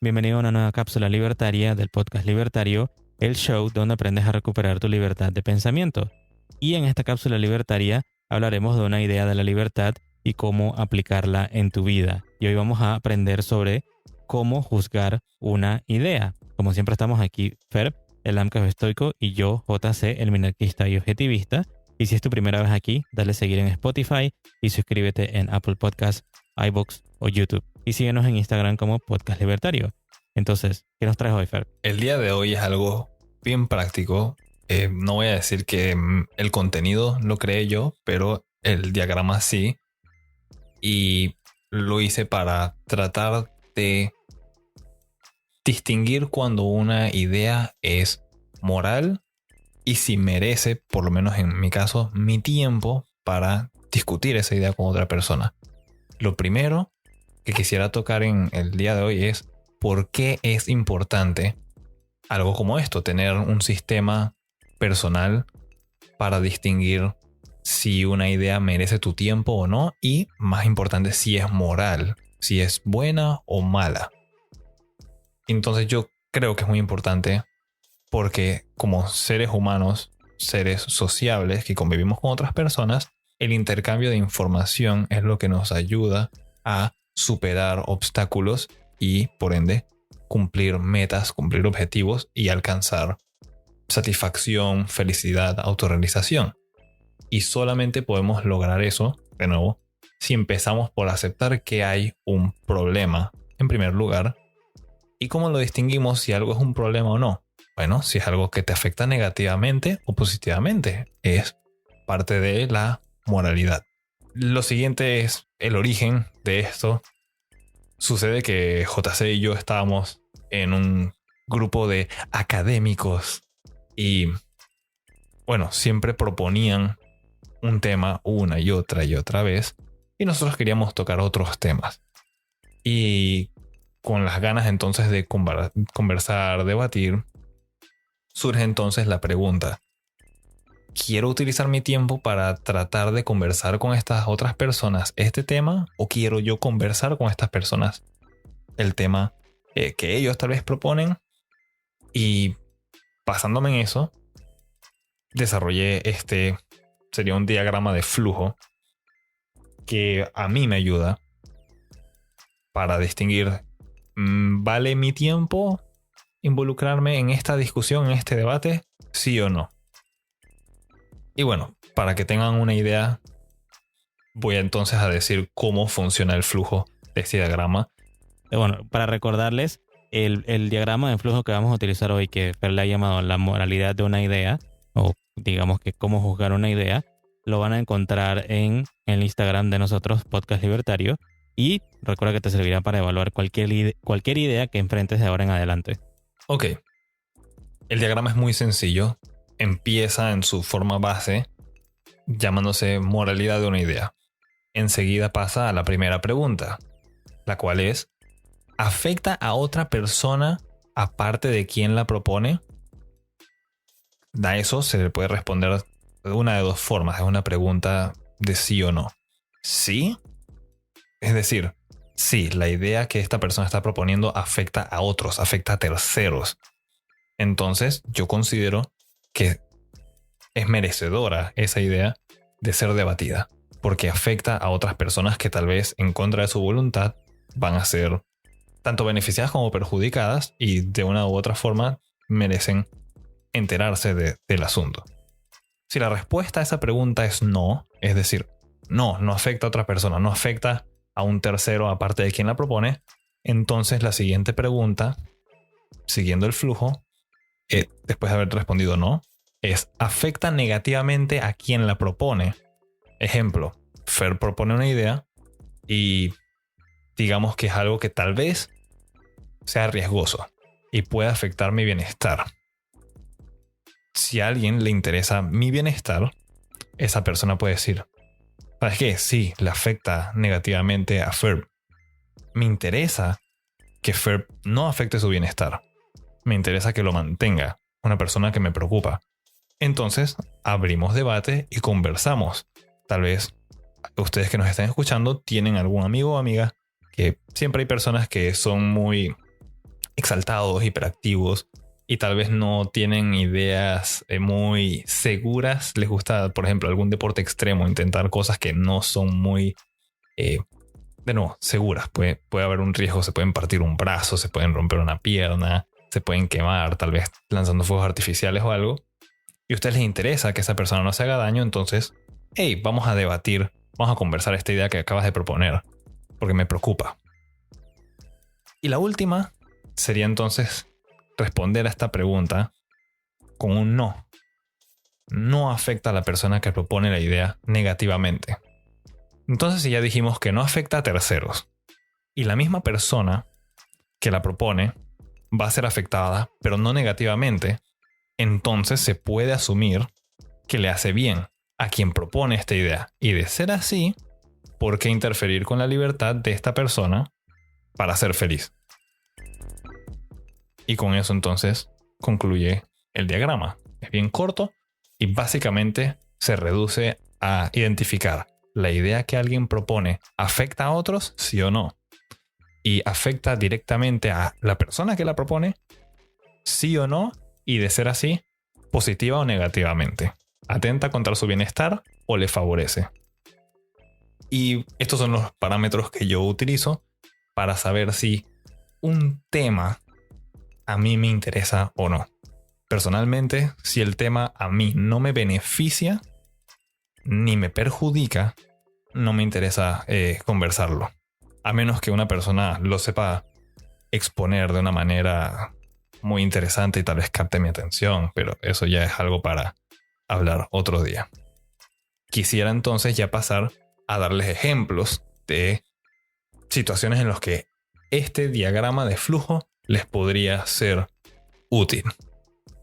Bienvenido a una nueva cápsula libertaria del podcast Libertario, el show donde aprendes a recuperar tu libertad de pensamiento. Y en esta cápsula libertaria hablaremos de una idea de la libertad y cómo aplicarla en tu vida. Y hoy vamos a aprender sobre cómo juzgar una idea. Como siempre estamos aquí, Fer, el AMCAF estoico, y yo, JC, el minarquista y objetivista. Y si es tu primera vez aquí, dale seguir en Spotify y suscríbete en Apple Podcasts, iVoox o YouTube. Y síguenos en Instagram como Podcast Libertario. Entonces, ¿qué nos traes hoy, Fer? El día de hoy es algo bien práctico. No voy a decir que el contenido lo creé yo, pero el diagrama sí. Y lo hice para tratar de distinguir cuando una idea es moral y si merece, por lo menos en mi caso, mi tiempo para discutir esa idea con otra persona. Lo primero que quisiera tocar en el día de hoy es por qué es importante algo como esto, tener un sistema personal para distinguir si una idea merece tu tiempo o no, y más importante, si es moral, si es buena o mala. Entonces yo creo que es muy importante porque como seres humanos, seres sociables que convivimos con otras personas, el intercambio de información es lo que nos ayuda a superar obstáculos y, por ende, cumplir metas, cumplir objetivos y alcanzar satisfacción, felicidad, autorrealización. Y solamente podemos lograr eso, de nuevo, si empezamos por aceptar que hay un problema, en primer lugar. ¿Y cómo lo distinguimos si algo es un problema o no? Bueno, si es algo que te afecta negativamente o positivamente, es parte de la moralidad. Lo siguiente es el origen de esto. Sucede que JC y yo estábamos en un grupo de académicos y, bueno, siempre proponían un tema una y otra vez y nosotros queríamos tocar otros temas. Y con las ganas entonces de conversar, debatir, surge entonces la pregunta: ¿quiero utilizar mi tiempo para tratar de conversar con estas otras personas este tema? ¿O quiero yo conversar con estas personas el tema que ellos tal vez proponen? Y basándome en eso, desarrollé sería un diagrama de flujo que a mí me ayuda para distinguir, ¿vale mi tiempo involucrarme en esta discusión, en este debate? ¿Sí o no? Y bueno, para que tengan una idea, voy entonces a decir cómo funciona el flujo de este diagrama. Bueno, para recordarles, el diagrama de flujo que vamos a utilizar hoy, que Fer le ha llamado la moralidad de una idea, o digamos que cómo juzgar una idea, lo van a encontrar en el Instagram de nosotros, Podcast Libertario, y recuerda que te servirá para evaluar cualquier idea que enfrentes de ahora en adelante. Ok, el diagrama es muy sencillo. Empieza en su forma base llamándose moralidad de una idea. Enseguida pasa a la primera pregunta, la cual es: ¿afecta a otra persona aparte de quien la propone? A eso se le puede responder de una de dos formas. Es una pregunta de sí o no. ¿Sí? Es decir, sí, la idea que esta persona está proponiendo afecta a otros, afecta a terceros. Entonces yo considero que es merecedora esa idea de ser debatida, porque afecta a otras personas que tal vez en contra de su voluntad van a ser tanto beneficiadas como perjudicadas y de una u otra forma merecen enterarse del asunto. Si la respuesta a esa pregunta es no, es decir, no afecta a otra persona, no afecta a un tercero aparte de quien la propone, entonces la siguiente pregunta, siguiendo el flujo, después de haber respondido no, es: ¿afecta negativamente a quien la propone? Ejemplo, Fer propone una idea y digamos que es algo que tal vez sea riesgoso y puede afectar mi bienestar. Si a alguien le interesa mi bienestar, esa persona puede decir: ¿sabes qué? Sí, le afecta negativamente a Fer. Me interesa que Fer no afecte su bienestar. Me interesa que lo mantenga. Una persona que me preocupa. Entonces, abrimos debate y conversamos. Tal vez ustedes que nos están escuchando tienen algún amigo o amiga que siempre hay personas que son muy exaltados, hiperactivos y tal vez no tienen ideas muy seguras. Les gusta, por ejemplo, algún deporte extremo, intentar cosas que no son muy, de nuevo, seguras. Puede haber un riesgo, se pueden partir un brazo, se pueden romper una pierna, se pueden quemar, tal vez lanzando fuegos artificiales o algo. Y a ustedes les interesa que esa persona no se haga daño, entonces, hey, vamos a debatir, vamos a conversar esta idea que acabas de proponer, porque me preocupa. Y la última sería entonces responder a esta pregunta con un no. No afecta a la persona que propone la idea negativamente. Entonces, si ya dijimos que no afecta a terceros y la misma persona que la propone va a ser afectada, pero no negativamente, entonces se puede asumir que le hace bien a quien propone esta idea. Y de ser así, ¿por qué interferir con la libertad de esta persona para ser feliz? Y con eso entonces concluye el diagrama. Es bien corto y básicamente se reduce a identificar la idea que alguien propone afecta a otros, sí o no. Y afecta directamente a la persona que la propone, sí o no. Y de ser así, positiva o negativamente. Atenta contra su bienestar o le favorece. Y estos son los parámetros que yo utilizo para saber si un tema a mí me interesa o no. Personalmente, si el tema a mí no me beneficia ni me perjudica, no me interesa conversarlo. A menos que una persona lo sepa exponer de una manera muy interesante y tal vez capte mi atención, pero eso ya es algo para hablar otro día. Quisiera entonces ya pasar a darles ejemplos de situaciones en las que este diagrama de flujo les podría ser útil,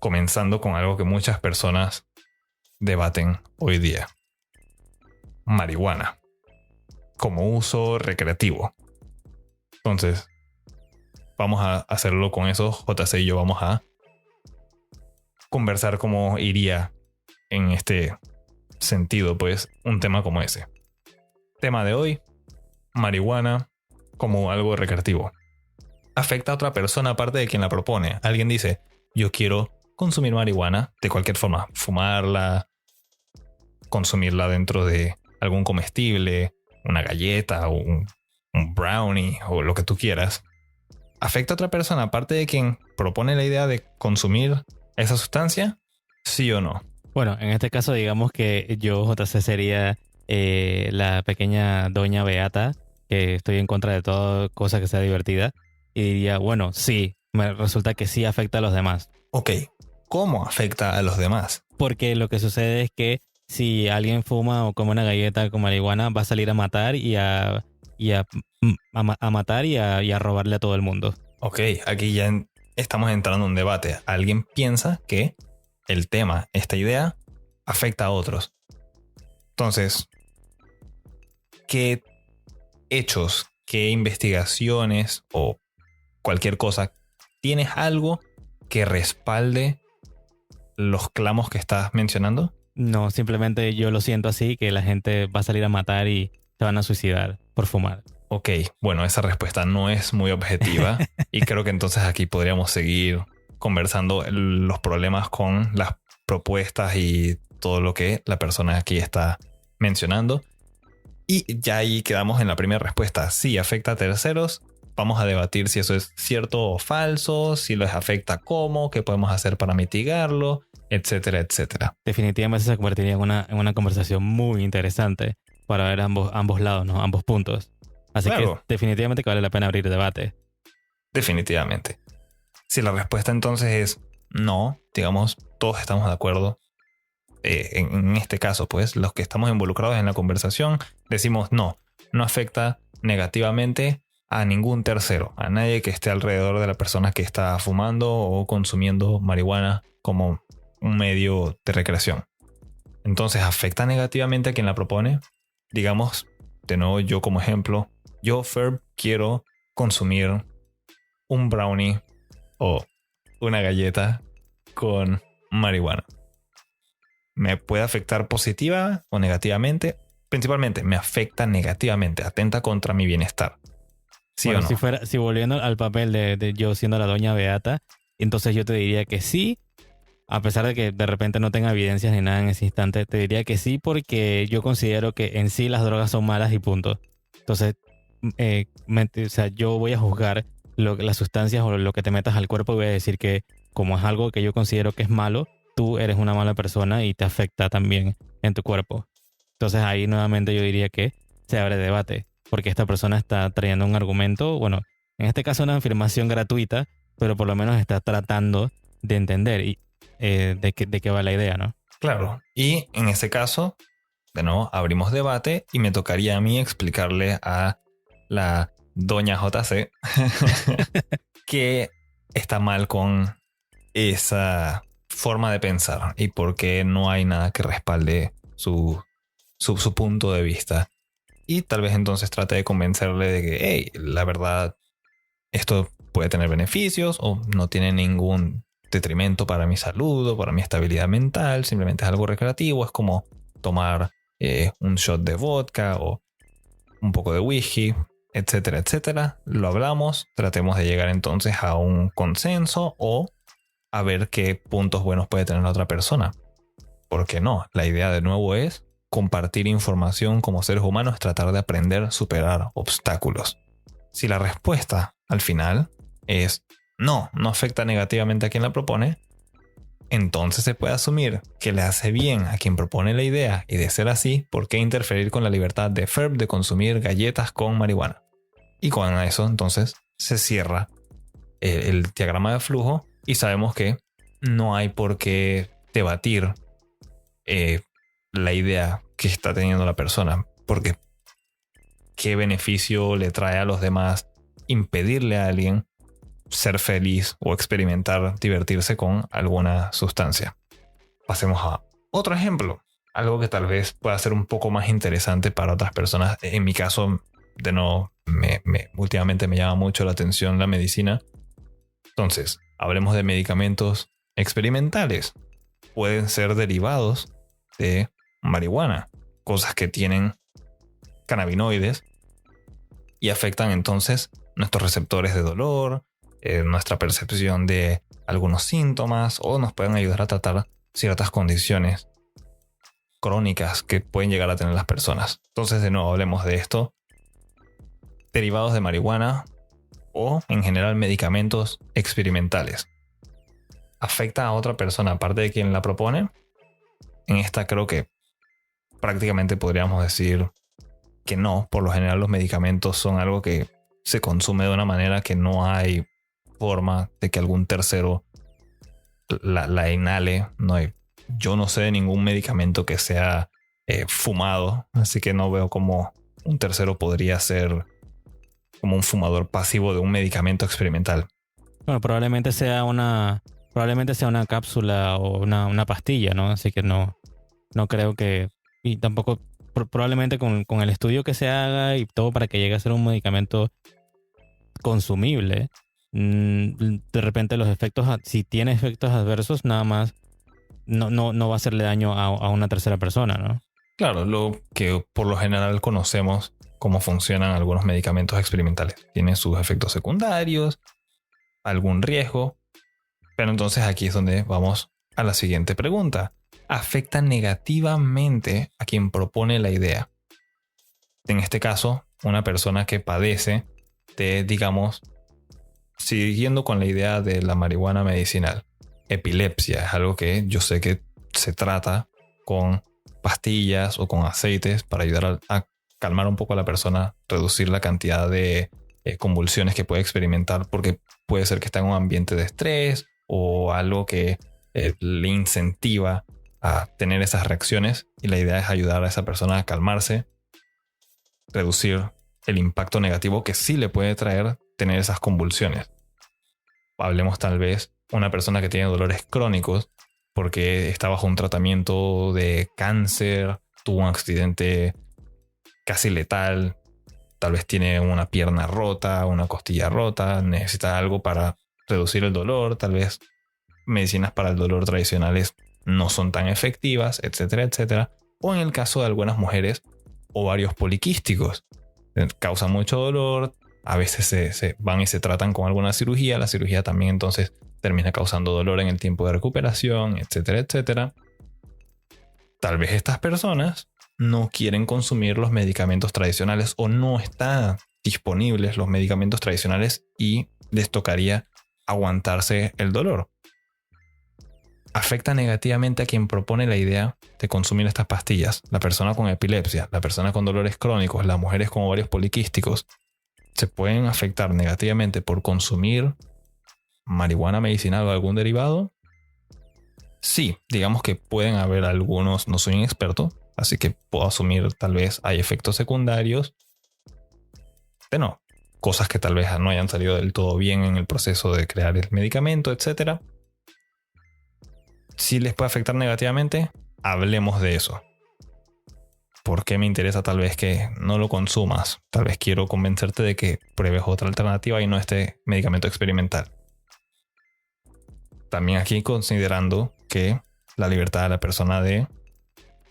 comenzando con algo que muchas personas debaten hoy día: marihuana como uso recreativo. Entonces, vamos a hacerlo con eso. JC y yo vamos a conversar cómo iría en este sentido, pues, un tema como ese. Tema de hoy: marihuana como algo recreativo. Afecta a otra persona aparte de quien la propone. Alguien dice, yo quiero consumir marihuana de cualquier forma, fumarla, consumirla dentro de algún comestible, una galleta o un brownie o lo que tú quieras. ¿Afecta a otra persona aparte de quien propone la idea de consumir esa sustancia? ¿Sí o no? Bueno, en este caso digamos que yo, JC, sería la pequeña doña Beata, que estoy en contra de toda cosa que sea divertida, y diría, bueno, sí, me resulta que sí afecta a los demás. Ok, ¿cómo afecta a los demás? Porque lo que sucede es que si alguien fuma o come una galleta con marihuana, va a salir a matar y a matar y a robarle a todo el mundo. Ok, aquí ya estamos entrando en un debate. Alguien piensa que el tema, esta idea, afecta a otros. Entonces, ¿qué hechos, qué investigaciones o cualquier cosa, tienes algo que respalde los clamos que estás mencionando? No, simplemente yo lo siento así, que la gente va a salir a matar y se van a suicidar por fumar. Ok, bueno, esa respuesta no es muy objetiva y creo que entonces aquí podríamos seguir conversando los problemas con las propuestas y todo lo que la persona aquí está mencionando. Y ya ahí quedamos en la primera respuesta. Sí, afecta a terceros. Vamos a debatir si eso es cierto o falso, si les afecta cómo, qué podemos hacer para mitigarlo, etcétera, etcétera. Definitivamente se convertiría en una conversación muy interesante para ver ambos lados, ¿no? Ambos puntos. Así Claro. que definitivamente que vale la pena abrir debate. Definitivamente. Si la respuesta entonces es no, digamos, todos estamos de acuerdo. En este caso, pues, los que estamos involucrados en la conversación decimos no afecta negativamente a ningún tercero, a nadie que esté alrededor de la persona que está fumando o consumiendo marihuana como un medio de recreación. Entonces, ¿afecta negativamente a quien la propone? Digamos, de nuevo, yo como ejemplo, yo, Ferb, quiero consumir un brownie o una galleta con marihuana. ¿Me puede afectar positiva o negativamente? Principalmente me afecta negativamente, atenta contra mi bienestar. ¿Sí Bueno, o no? si volviendo al papel de yo siendo la doña Beata, entonces yo te diría que sí, a pesar de que de repente no tenga evidencias ni nada en ese instante, te diría que sí porque yo considero que en sí las drogas son malas y punto. Entonces, o sea, yo voy a juzgar las sustancias o lo que te metas al cuerpo y voy a decir que como es algo que yo considero que es malo, tú eres una mala persona y te afecta también en tu cuerpo. Entonces ahí nuevamente yo diría que se abre debate, porque esta persona está trayendo un argumento, bueno, en este caso una afirmación gratuita, pero por lo menos está tratando de entender de qué va la idea, ¿no? Claro. Y en ese caso, de nuevo, abrimos debate y me tocaría a mí explicarle a la doña JC que está mal con esa forma de pensar y por qué no hay nada que respalde su punto de vista. Y tal vez entonces trate de convencerle de que, hey, la verdad, esto puede tener beneficios o no tiene ningún detrimento para mi salud o para mi estabilidad mental, simplemente es algo recreativo, es como tomar un shot de vodka o un poco de whisky, etcétera, etcétera. Lo hablamos, tratemos de llegar entonces a un consenso o a ver qué puntos buenos puede tener la otra persona. ¿Por qué no? La idea de nuevo es compartir información como seres humanos, tratar de aprender, superar obstáculos. Si la respuesta al final es no afecta negativamente a quien la propone, entonces se puede asumir que le hace bien a quien propone la idea y de ser así, ¿por qué interferir con la libertad de Ferb de consumir galletas con marihuana? Y con eso entonces se cierra el diagrama de flujo y sabemos que no hay por qué debatir la idea que está teniendo la persona, porque ¿qué beneficio le trae a los demás impedirle a alguien ser feliz o experimentar, divertirse con alguna sustancia? Pasemos a otro ejemplo, algo que tal vez pueda ser un poco más interesante para otras personas. En mi caso, de nuevo, últimamente me llama mucho la atención la medicina. Entonces, hablemos de medicamentos experimentales. Pueden ser derivados de marihuana, cosas que tienen cannabinoides y afectan entonces nuestros receptores de dolor, nuestra percepción de algunos síntomas o nos pueden ayudar a tratar ciertas condiciones crónicas que pueden llegar a tener las personas. Entonces, de nuevo, hablemos de esto. Derivados de marihuana o, en general, medicamentos experimentales. ¿Afecta a otra persona aparte de quien la propone? En esta creo que prácticamente podríamos decir que no. Por lo general los medicamentos son algo que se consume de una manera que no hay forma de que algún tercero la inhale. Yo no sé de ningún medicamento que sea fumado, así que no veo cómo un tercero podría ser como un fumador pasivo de un medicamento experimental. Bueno, probablemente sea una cápsula o una pastilla, ¿no? Así que no creo que, y tampoco, probablemente con el estudio que se haga y todo para que llegue a ser un medicamento consumible, de repente los efectos, si tiene efectos adversos, nada más no va a hacerle daño a una tercera persona, ¿no? Claro, lo que por lo general conocemos cómo funcionan algunos medicamentos experimentales. Tienen sus efectos secundarios, algún riesgo, pero entonces aquí es donde vamos a la siguiente pregunta. ¿Afecta negativamente a quien propone la idea? En este caso, una persona que padece de, digamos, siguiendo con la idea de la marihuana medicinal, epilepsia es algo que yo sé que se trata con pastillas o con aceites para ayudar a calmar un poco a la persona, reducir la cantidad de convulsiones que puede experimentar, porque puede ser que está en un ambiente de estrés o algo que le incentiva a tener esas reacciones, y la idea es ayudar a esa persona a calmarse, reducir el impacto negativo que sí le puede traer tener esas convulsiones. Hablemos tal vez una persona que tiene dolores crónicos porque está bajo un tratamiento de cáncer, tuvo un accidente casi letal, tal vez tiene una pierna rota, una costilla rota, necesita algo para reducir el dolor, tal vez medicinas para el dolor tradicionales no son tan efectivas, etcétera, etcétera. O en el caso de algunas mujeres, ovarios poliquísticos, causa mucho dolor, a veces se van y se tratan con alguna cirugía. La cirugía también entonces termina causando dolor en el tiempo de recuperación, etcétera, etcétera. Tal vez estas personas no quieren consumir los medicamentos tradicionales o no están disponibles los medicamentos tradicionales y les tocaría aguantarse el dolor. Afecta negativamente a quien propone la idea de consumir estas pastillas. La persona con epilepsia, la persona con dolores crónicos, las mujeres con ovarios poliquísticos se pueden afectar negativamente por consumir marihuana medicinal o algún derivado. Sí, digamos que pueden haber algunos, no soy un experto, así que puedo asumir tal vez hay efectos secundarios. Pero no, cosas que tal vez no hayan salido del todo bien en el proceso de crear el medicamento, etc. Si les puede afectar negativamente, hablemos de eso. ¿Por qué me interesa tal vez que no lo consumas? Tal vez quiero convencerte de que pruebes otra alternativa y no este medicamento experimental. También aquí considerando que la libertad de la persona de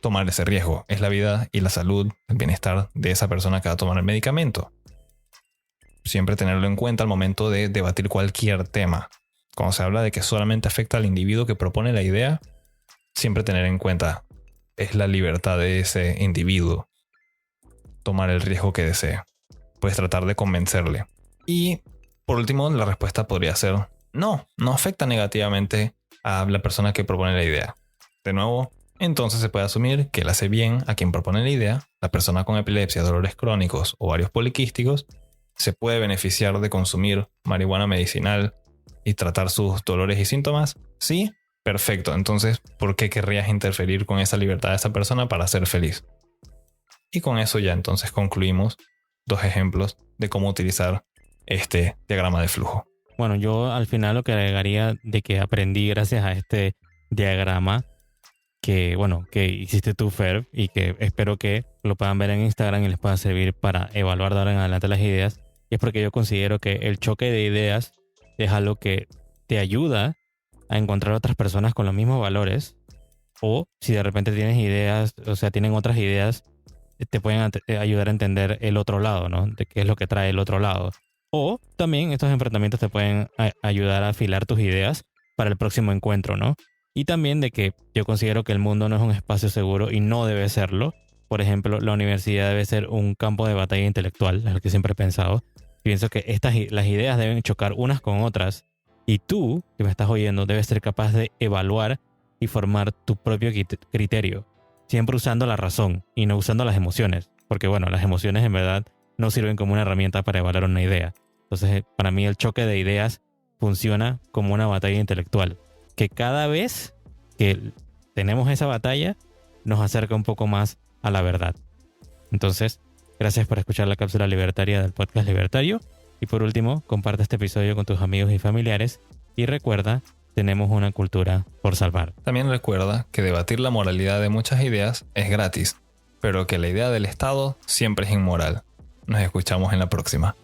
tomar ese riesgo es la vida y la salud, el bienestar de esa persona que va a tomar el medicamento. Siempre tenerlo en cuenta al momento de debatir cualquier tema. Cuando se habla de que solamente afecta al individuo que propone la idea, siempre tener en cuenta es la libertad de ese individuo tomar el riesgo que desee. Puedes tratar de convencerle. Y por último, la respuesta podría ser no afecta negativamente a la persona que propone la idea. De nuevo, entonces se puede asumir que le hace bien a quien propone la idea. La persona con epilepsia, dolores crónicos o ovarios poliquísticos se puede beneficiar de consumir marihuana medicinal y tratar sus dolores y síntomas. Sí, perfecto. Entonces, ¿por qué querrías interferir con esa libertad de esa persona para ser feliz? Y con eso ya entonces concluimos 2 ejemplos de cómo utilizar este diagrama de flujo. Bueno, yo al final lo que agregaría de que aprendí gracias a este diagrama que hiciste tú, Fer, y que espero que lo puedan ver en Instagram y les pueda servir para evaluar de ahora en adelante las ideas. Y es porque yo considero que el choque de ideas es algo que te ayuda a encontrar otras personas con los mismos valores, o si de repente tienes ideas, o sea, tienen otras ideas, te pueden ayudar a entender el otro lado, ¿no? De qué es lo que trae el otro lado. O también estos enfrentamientos te pueden ayudar a afilar tus ideas para el próximo encuentro, ¿no? Y también de que yo considero que el mundo no es un espacio seguro y no debe serlo. Por ejemplo, la universidad debe ser un campo de batalla intelectual, es lo que siempre he pensado. Pienso que las ideas deben chocar unas con otras y tú, que me estás oyendo, debes ser capaz de evaluar y formar tu propio criterio, siempre usando la razón y no usando las emociones, porque bueno, las emociones en verdad no sirven como una herramienta para evaluar una idea. Entonces, para mí el choque de ideas funciona como una batalla intelectual, que cada vez que tenemos esa batalla nos acerca un poco más a la verdad. Entonces, gracias por escuchar la cápsula libertaria del podcast Libertario. Y por último, comparte este episodio con tus amigos y familiares. Y recuerda, tenemos una cultura por salvar. También recuerda que debatir la moralidad de muchas ideas es gratis, pero que la idea del Estado siempre es inmoral. Nos escuchamos en la próxima.